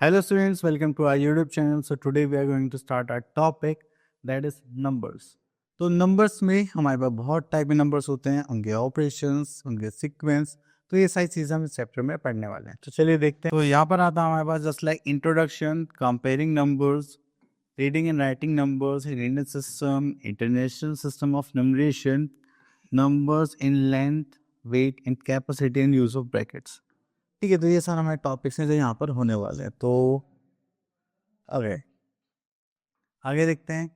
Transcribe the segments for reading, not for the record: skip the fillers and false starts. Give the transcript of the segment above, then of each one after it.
Hello students, welcome to our YouTube channel. So today we are going to start our topic that is numbers. तो numbers में हमारे पास बहुत type के numbers होते हैं, उनके operations, उनके sequence, तो ये सारी चीज़ें हम इस चैप्टर में पढ़ने वाले हैं. तो चलिए देखते हैं. तो यहाँ पर आता है हमारे पास just like introduction, comparing numbers, reading and writing numbers, linear system, international system of numeration, numbers in length, weight and capacity and use of brackets. ठीक है, तो ये सारे हमारे टॉपिक्स हैं जो यहाँ पर होने वाले हैं. तो आगे देखते हैं.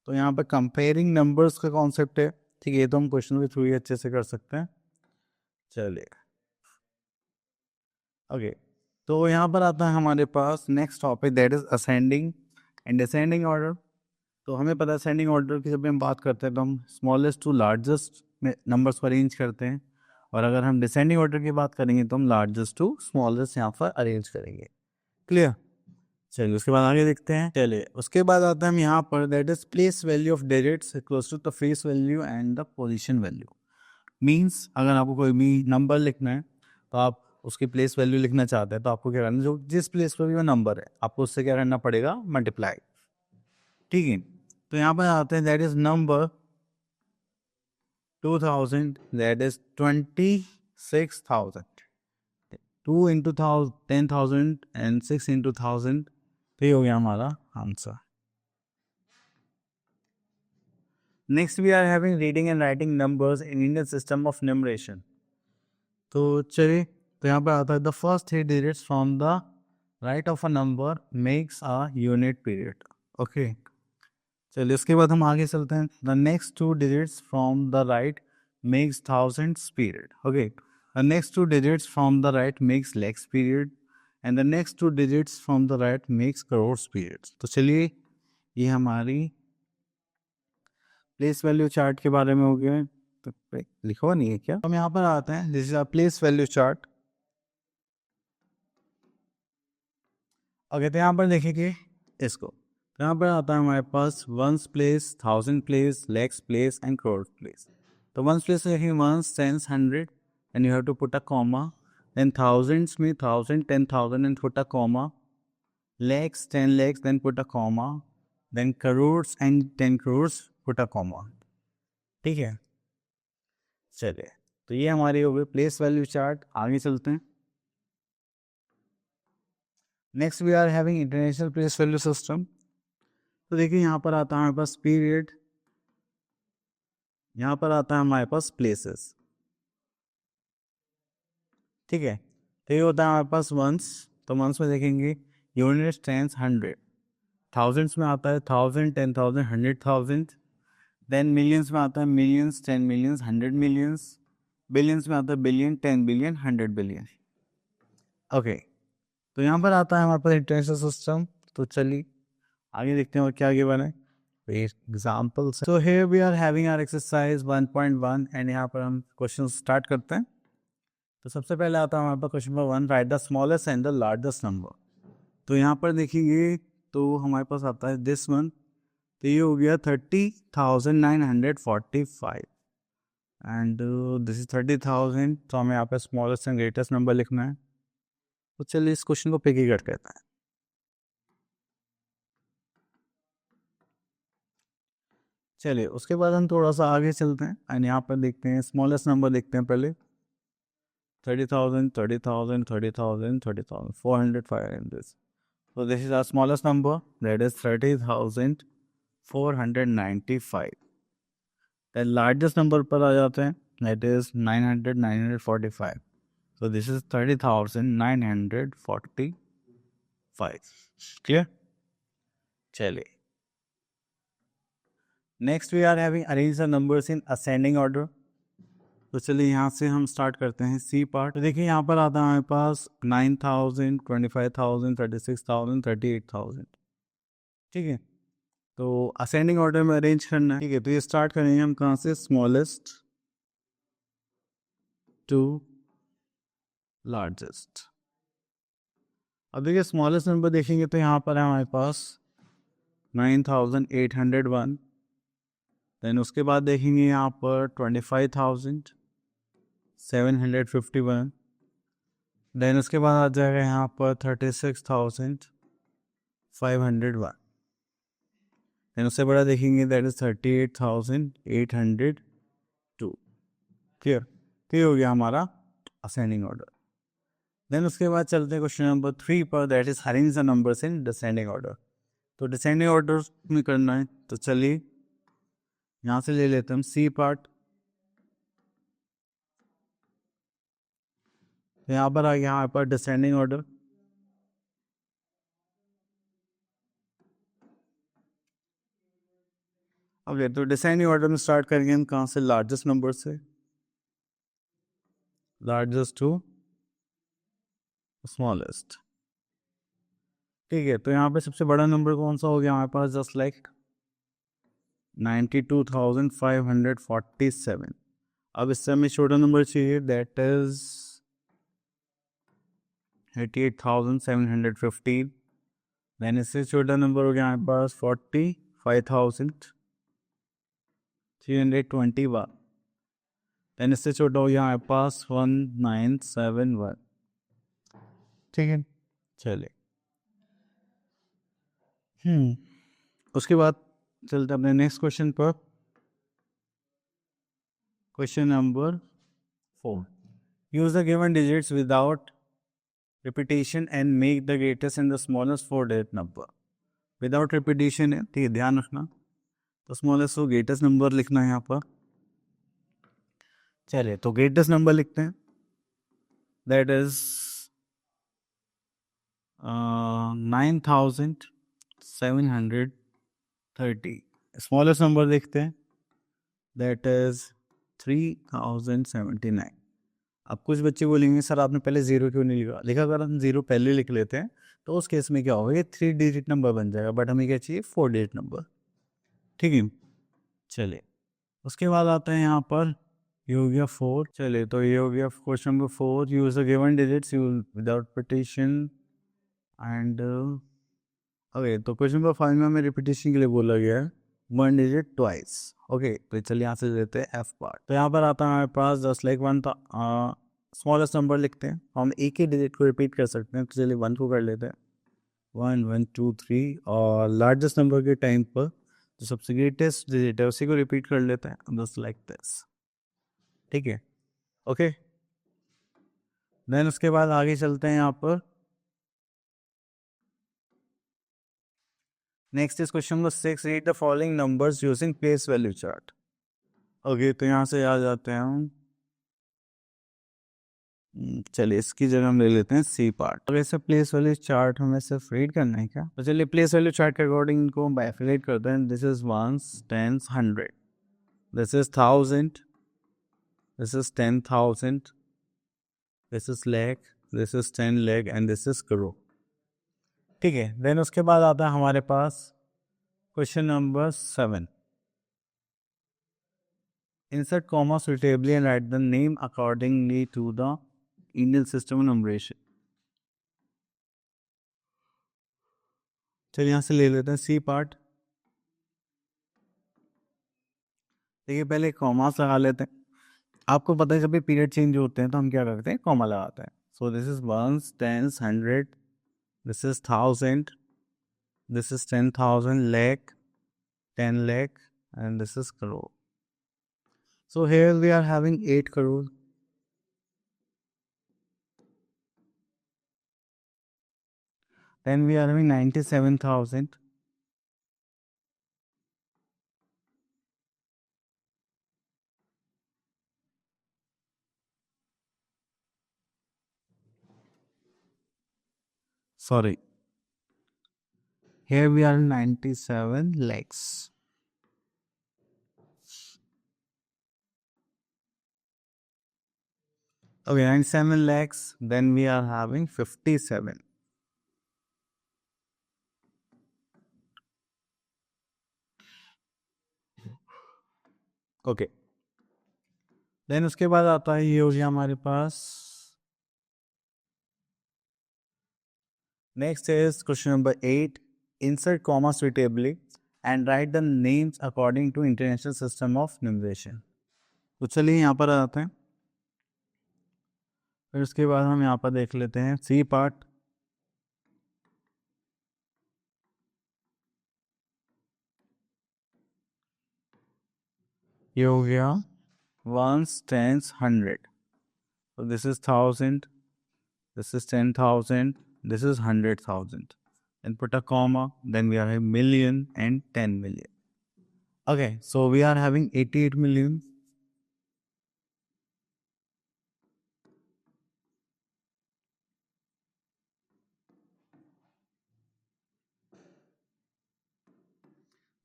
तो यहाँ पर कंपेयरिंग नंबर्स का कॉन्सेप्ट है. ठीक है, ये तो हम क्वेश्चन के थ्रू ही अच्छे से कर सकते हैं. चलिए ओके, तो यहाँ पर आता है हमारे पास next topic that is ascending and descending order. तो हमें पता है असेंडिंग ऑर्डर की जब हम बात करते हैं तो हम स्मॉलेस्ट टू लार्जेस्ट में नंबर्स को अरेंज करते हैं, और अगर हम डिसेंडिंग ऑर्डर की बात करेंगे तो हम लार्जेस्ट टू स्मॉलेस्ट यहाँ पर अरेंज करेंगे. क्लियर. चलिए उसके बाद आगे देखते हैं. चलिए उसके बाद आता है हम यहाँ पर that is place value of digits equals to the face value and the position value. Means अगर आपको कोई भी नंबर लिखना है तो आप उसकी प्लेस वैल्यू लिखना चाहते हैं तो आपको क्या करना है, जो जिस प्लेस पर भी वो नंबर है आपको उससे क्या करना पड़ेगा, मल्टीप्लाई. ठीक है, तो यहाँ पर आते हैं that is number 2000 that is 26,000. 2 into 10,000 and 6 into 1000, तो ये हो गया हमारा answer. Next we are having reading and writing numbers in Indian system of numeration. तो चलिए, तो यहाँ पर आता है the first 3 digits from the right of a number makes a unit period. Okay, चलिए उसके बाद हम आगे चलते हैं. The next 2 digits from the right makes thousands period. Okay, the next 2 digits from the right makes lakhs period, and the next 2 digits from the right makes crores periods. तो चलिए ये हमारी प्लेस वैल्यू चार्ट के बारे में हो गया. तो लिखा नहीं है क्या? हम यहाँ पर आते हैं, this is a place value chart. Okay, तो यहाँ पर देखेंगे इसको. तो यहाँ पर आता है हमारे पास ones place, thousand place, lakhs place and crore place. तो वंस प्लेस देखेंगे ones, tens, 100 and you have to put a comma. Then thousands में 1000, 10,000 and put a comma. Lakhs, 10 lakhs, then put a comma. Then crores and 10 crores, put a comma. ठीक है, चलिए तो ये हमारी हो गई प्लेस वैल्यू चार्ट. आगे चलते हैं. Next we are having international place value system. तो देखिए यहाँ पर आता है हमारे पास पीरियड, यहाँ पर आता है हमारे पास प्लेसेस. ठीक है, तो ये होता है हमारे पास वंस. तो वंस में देखेंगे यूनिट्स, टेंस, 100. थाउजेंड्स में आता है 1000, 10,000, 100,000. देन मिलियंस में आता है मिलियंस, 10 मिलियंस, 100 मिलियंस. बिलियंस में आता है बिलियन, 10 बिलियन, 100 बिलियन. ओके, तो यहाँ पर आता है हमारे पास इंटरनेशनल सिस्टम. तो चलिए आगे देखते हैं और क्या गिवन है. एग्जाम्पल्स. तो here we are having our exercise 1.1 and यहाँ पर हम क्वेश्चन स्टार्ट करते हैं. तो सबसे पहले आता है हमारे पास question number 1, write the smallest and the largest number. तो यहाँ पर देखेंगे तो हमारे पास आता है दिस वन. तो ये हो गया 30,945 एंड दिस इज 30,000. तो हमें यहाँ पे स्मॉलेस्ट एंड ग्रेटेस्ट नंबर लिखना है. तो चलिए इस क्वेश्चन को पिक ही करते हैं. चलिए उसके बाद हम थोड़ा सा आगे चलते हैं एंड यहाँ पर देखते हैं स्मॉलेस्ट नंबर देखते हैं पहले. 30,000, 30,000, 30,000, 30,000, 400, 500. So this is our smallest number, that is 30,495. Then largest number पर आ जाते हैं, that is 900, 945. So this is 30,945. Clear? चलिए. Next we are having arrange the numbers in ascending order. तो चलिए यहाँ से हम स्टार्ट करते हैं सी पार्ट. तो देखिए यहाँ पर आता है हमारे पास 9,000, 25,000, 36,000, 38,000. ठीक है, तो असेंडिंग ऑर्डर में अरेंज करना है. ठीक है, तो ये स्टार्ट करेंगे हम कहाँ से, स्मॉलेस्ट टू लार्जेस्ट. अब देखिए स्मॉलेस्ट नंबर देखेंगे तो यहाँ पर है हमारे पास 9,801. देन उसके बाद देखेंगे यहाँ पर 25,751. देन उसके बाद आ जाएगा यहाँ पर 36,501। देन उससे बड़ा देखेंगे दैट इज 38,802। क्लियर? क्लियर हो गया हमारा असेंडिंग ऑर्डर। देन उसके बाद चलते हैं क्वेश्चन नंबर 3 पर, that is arrange the numbers in descending order. तो डिसेंडिंग ऑर्डर में करना है, तो चलिए यहाँ से ले लेते हैं हम सी पार्ट। तो यहाँ पर आ गया यहाँ पर डिसेंडिंग ऑर्डर। ओके, तो डिसेंडिंग ऑर्डर में स्टार्ट करेंगे हम कहाँ से? लार्जेस्ट नंबर से, लार्जेस्ट टू स्मॉलेस्ट। ठीक है, तो यहाँ पे सबसे बड़ा नंबर कौन सा हो गया हमारे पास? Just like 92,547। अब इससे हमें छोटा नंबर चाहिए, दैट इज 88,715। देन इससे छोटा नंबर हो गया हमारे पास 45,321। देन इससे छोटा हो गया हमारे पास 1971। ठीक है, चलिए। उसके बाद चलते अपने नेक्स्ट क्वेश्चन पर। Question number 4, use the given digits without repetition and make the greatest and the smallest 4-digit number. Without repetition है, ठीक है, ध्यान रखना। तो स्मॉलेस्ट को ग्रेटेस्ट नंबर लिखना है यहाँ पर। चलिए, तो ग्रेटेस्ट नंबर लिखते हैं, दैट इज 9,730। स्मॉलेस्ट नंबर देखते हैं, दैट इज 3,079। अब कुछ बच्चे बोलेंगे सर आपने पहले जीरो क्यों नहीं लिखा? अगर हम जीरो पहले लिख लेते हैं तो उस केस में क्या होगा, ये 3-digit नंबर बन जाएगा, बट हमें क्या चाहिए? 4-digit number. ठीक है, चलिए। उसके बाद आता है यहाँ पर, ये हो गया 4। चलिए, तो ये हो गया question number 4, use the given digits without repetition and okay. तो क्वेश्चन नंबर 5 में हमें रिपीटेशन के लिए बोला गया है 1 digit ट्वाइस। ओके, तो चलिए यहाँ से लेते हैं एफ पार्ट। तो यहाँ पर आता है हमारे पास जस्ट लाइक 1 स्मॉलेस्ट नंबर लिखते हैं। हम एक ही डिजिट को रिपीट कर सकते हैं, तो चलिए 1 को कर लेते हैं, 1 1 2 3। और लार्जेस्ट नंबर के टाइम पर जो सबसे ग्रेटेस्ट डिजिट है उसी को रिपीट कर लेते हैं, जस्ट लाइक दिस। ठीक है, ओके। देन उसके बाद आगे चलते हैं यहाँ पर। Next is question number 6, read the following numbers using place value chart. Okay, तो यहाँ से आ जाते हैं हम। चलिए, इसकी जगह हम ले लेते हैं सी पार्ट। अगर ऐसे प्लेस वैल्यू चार्ट हमें सिर्फ रीड करना है क्या? तो चलिए प्लेस वैल्यू चार्ट के अकॉर्डिंग इनको हम बाइफिलेट करते हैं। This is ones, tens, 100। This is 1000। This is 10,000। This is lakh. This is 10 lakh and this is crore. ठीक है, देन उसके बाद आता है हमारे पास question number 7, insert comma suitably and write the name accordingly to the Indian system of numeration। चलिए यहाँ से ले लेते हैं सी पार्ट। देखिए, पहले कॉमास लगा लेते हैं। आपको पता है जब भी पीरियड चेंज होते हैं तो हम क्या करते हैं? कॉमा लगाते हैं। So this is ones, tens, 100। This is 1000। This is 10,000, lakh, 10 lakh and this is crore। So here we are having 8 crore। Then we are having 97,000। Sorry, here we are 97 lakhs। Okay, 97 lakhs, then we are having 57। Okay, then उसके बाद आता है, ये हो गया हमारे पास। Next is question number 8, insert comma suitably and write the names according to International System of Numeration। तो चलिए यहाँ पर आते हैं। फिर उसके बाद हम यहाँ पर देख लेते हैं सी पार्ट। ये हो गया वंस टेंस हंड्रेड, तो this is thousand, this is 10,000, this is 100,000. Then put a comma, then we are having million and 10 million. Okay, so we are having 88 million.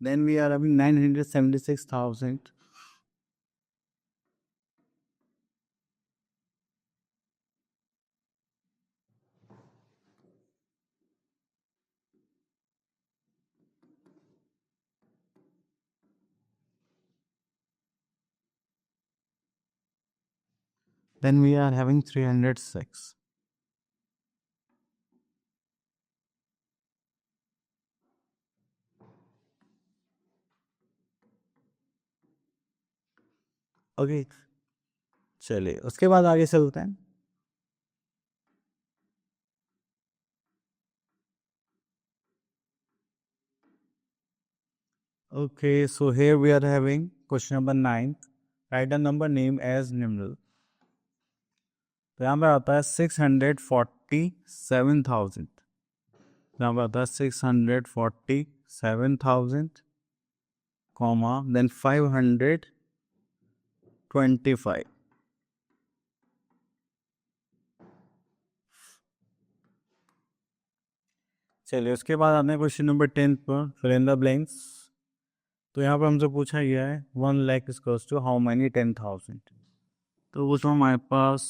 Then we are having 976,000. Then we are having 306. Okay, चलिए उसके बाद आगे चलते हैं। Okay, so here we are having question number 9. Write a number name as Nimrod. तो यहाँ पे आता है 647,000। यहाँ पे आता है 647,000, comma, then 525. चलिए उसके बाद आते हैं क्वेश्चन नंबर 10 पर, फिल इन द ब्लैंक्स। तो यहाँ पर हमसे पूछा गया है 1 lakh equals to how many 10,000। तो उसमें हमारे पास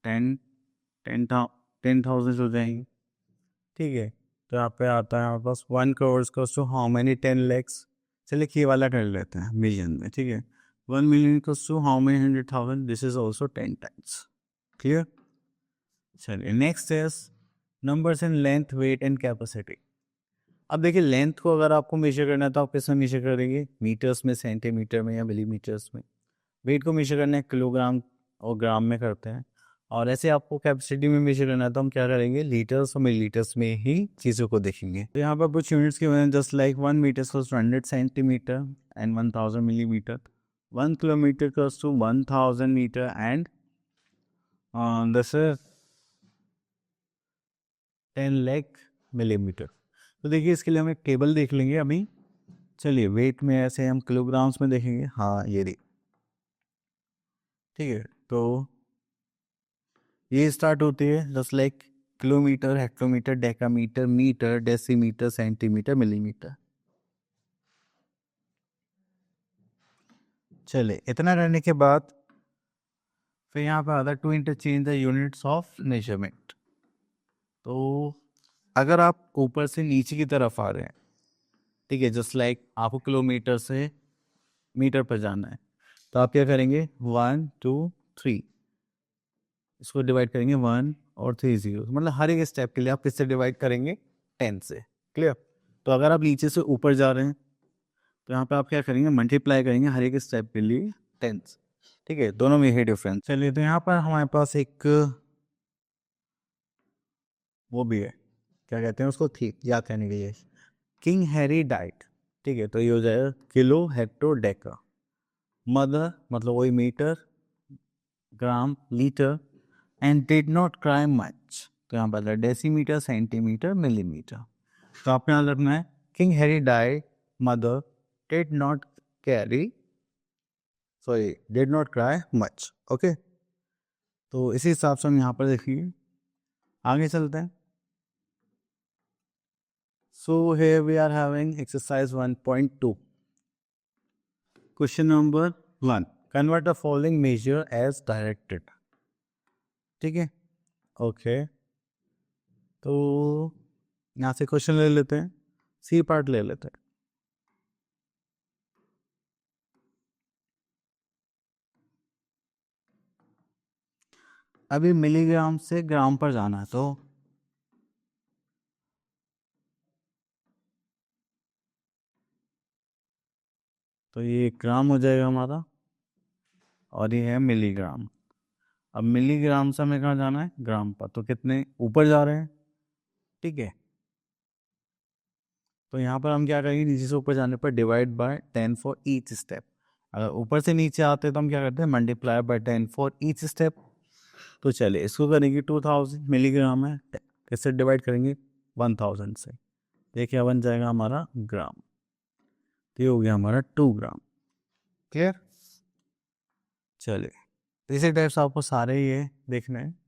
10,000 हो जाएंगे, ठीक है। तो यहाँ पे आता है हमारे पास 1 crore equals to how many 10 lakhs। चलिए ये वाला कर लेते हैं मिलियन में, ठीक है। 1 million equals to how many 100,000, this is also 10 times। Clear. चलिए next is numbers in length, weight and capacity. अब देखिए लेंथ को अगर आपको मेजर करना है तो आप किसमें मेजर करेंगे, मीटर्स में, सेंटीमीटर में या मिलीमीटर्स में। वेट को मेजर करना है किलोग्राम और ग्राम में करते हैं। और ऐसे आपको कैपेसिटी में मेजर करना है तो हम क्या करेंगे, लीटर्स और मिलीलीटर्स में ही चीज़ों को देखेंगे। तो यहाँ पर कुछ यूनिट्स की वजह just like 1 metre to 100 centimetre and 1000 millimetre. 1 kilometre to 1000 metre and this is 10 lakh millimetre. तो देखिए इसके लिए हम एक टेबल देख लेंगे अभी। चलिए वेट में ऐसे हम किलोग्राम्स में देखेंगे, हाँ ये रही, ठीक है। तो ये स्टार्ट होती है just like kilometre, hectometre, decametre, metre, decimetre, centimetre, millimetre. चले इतना करने के बाद फिर यहाँ पे आता है to interchange the units of measurement. तो अगर आप ऊपर से नीचे की तरफ आ रहे हैं, ठीक है, जस्ट लाइक आपको किलोमीटर से मीटर पर जाना है, तो आप क्या करेंगे, 1 2 3, इसको डिवाइड करेंगे 1 और 3 0, मतलब हर एक स्टेप के लिए आप किससे डिवाइड करेंगे, 10 से। क्लियर। तो अगर आप नीचे से ऊपर जा रहे हैं तो यहाँ पे आप क्या करेंगे, मल्टीप्लाई करेंगे हर एक स्टेप के लिए 10 से, ठीक है। दोनों में है डिफरेंस। चलिए तो यहाँ पर हमारे पास एक वो भी है, क्या कहते हैं उसको, थी याद करने के लिए, किंग हैरी डाइट, ठीक है। तो ये हो जाएगा किलो हेक्टो डेका। मदर मतलब वही metre, gram, litre, and did not cry much, तो यहाँ पर डेसीमीटर, सेंटीमीटर, मिलीमीटर। तो आपने यहाँ रखना है king Harry die, mother did not carry, sorry did not cry much. Okay, तो इसी हिसाब से हम यहाँ पर देखिए आगे चलते हैं। So here we are having exercise 1.2, question number 1, convert the following measure as directed, ठीक है। ओके, तो यहाँ से क्वेश्चन ले लेते हैं, सी पार्ट ले लेते हैं। अभी मिलीग्राम से ग्राम पर जाना है, तो ये ग्राम हो जाएगा हमारा और ये है मिलीग्राम। अब मिलीग्राम से हमें कहाँ जाना है, ग्राम पर, तो कितने ऊपर जा रहे हैं, ठीक है। तो यहाँ पर हम क्या करेंगे, नीचे से ऊपर जाने पर divide by 10 for each step. अगर ऊपर से नीचे आते हैं तो हम क्या करते हैं, multiply by 10 for each step. तो चलिए इसको करेंगे, 2000 मिलीग्राम है, किससे डिवाइड करेंगे, 1000 से। देखिए बन जाएगा हमारा ग्राम, तो ये हो गया हमारा 2 ग्राम। क्लियर। चलिए इसी टाइप से आपको सारे ये देखने हैं।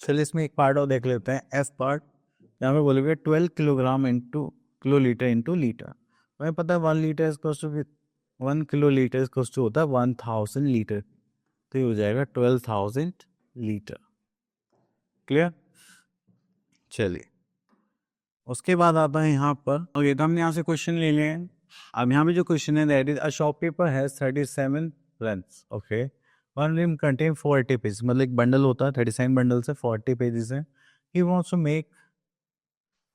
चलिए इसमें एक पार्ट और देख लेते हैं, एफ पार्ट। यहाँ पे बोलोगे 12 kilogram into kilo litre into litre. हमें पता है 1 litre is to 1 kilo litre is to होता है 1000 लीटर, तो ये हो जाएगा 12,000 लीटर। क्लियर। चलिए उसके बाद आता है यहाँ पर, और ये तो हमने यहाँ से क्वेश्चन ले लिए हैं। अब यहाँ पे जो क्वेश्चन है, that is a shop paper has 37 runs, okay, one ream contain 40 page, मतलब एक बंडल होता है, 37 बंडल से 40 पेजेस हैं। He wants to make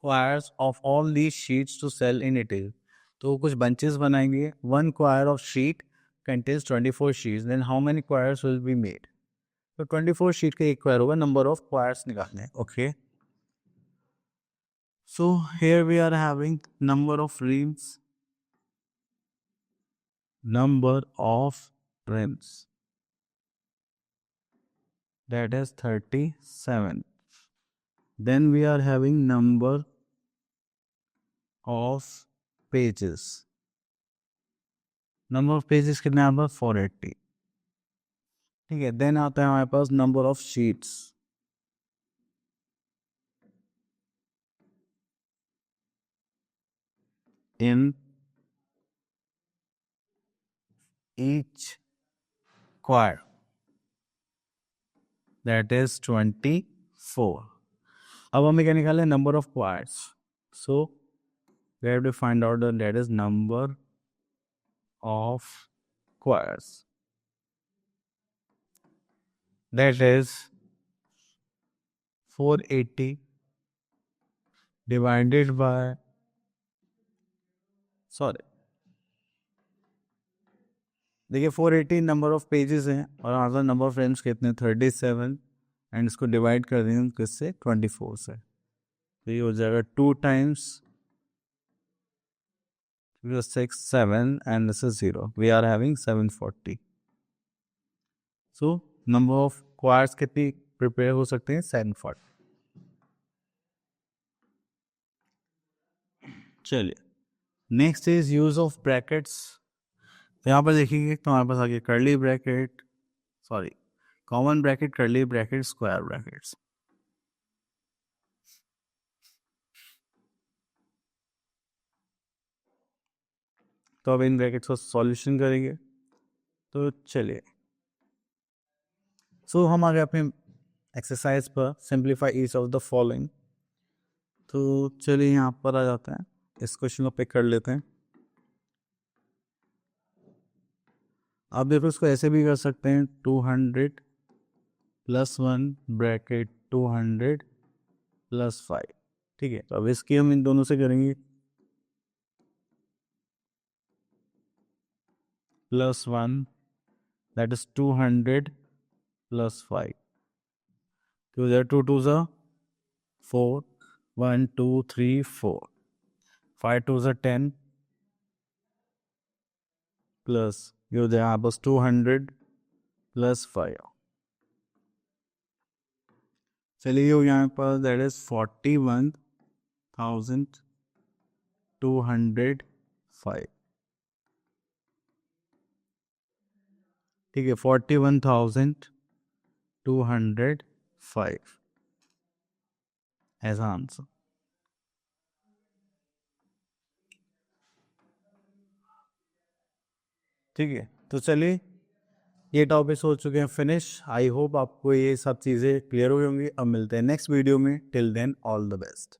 quires of all these sheets to sell in retail. तो कुछ बंचेस बनाएंगे, one quire of sheet contains 24 sheets, then how many quires will be made. तो 24 शीट का एक क्वायर होगा, नंबर ऑफ क्वायर्स निकालने हैं, okay. So here we are having number of rims, that is 37. Then we are having number of pages. Number of pages कितने आता है, 480, ठीक है। देन आता है हमारे पास number of sheets, in each quire, that is 24. अब हमें क्या निकालना है, number of quires. So we have to find out that is number of quires, that is 480 divided by, sorry देखिए 480 नंबर ऑफ पेजेस हैं और आंसर नंबर ऑफ फ्रेम्स कितने, 37, and इसको डिवाइड कर देंगे किससे, 24 से, तो ये हो जाएगा 2 times 6 7 and this is 0, we are having 740। So number of quires कितनी प्रिपेयर हो सकते हैं, 740। चलिए next is use of brackets. तो यहाँ पर देखिए तो हमारे पास आ गया curly bracket, sorry common bracket, curly bracket, square brackets. तो अब इन ब्रैकेट्स का सॉल्यूशन करेंगे। तो चलिए सो हम आ गए अपने एक्सरसाइज पर, simplify each of the following. तो चलिए यहाँ पर आ जाते हैं, इस क्वेश्चन को पिक कर लेते हैं। आप देखो इसको ऐसे भी कर सकते हैं, 200 + 1 ब्रैकेट 200 + 5, ठीक है। तो अब इसकी हम इन दोनों से करेंगे, +1 that is 200 + 5, तो 2 2 4, 1 2 3 4, 5 2 10 प्लस ये हो जाएगा बस 200 + 5। चलिए हो यहाँ पर, दैट इज 41,205, ठीक है, 41,205 ऐसा आंसर। ठीक है, तो चलिए ये टॉपिक्स हो चुके हैं फिनिश। आई होप आपको ये सब चीज़ें क्लियर हुई होंगी। अब मिलते हैं नेक्स्ट वीडियो में, till then all the best.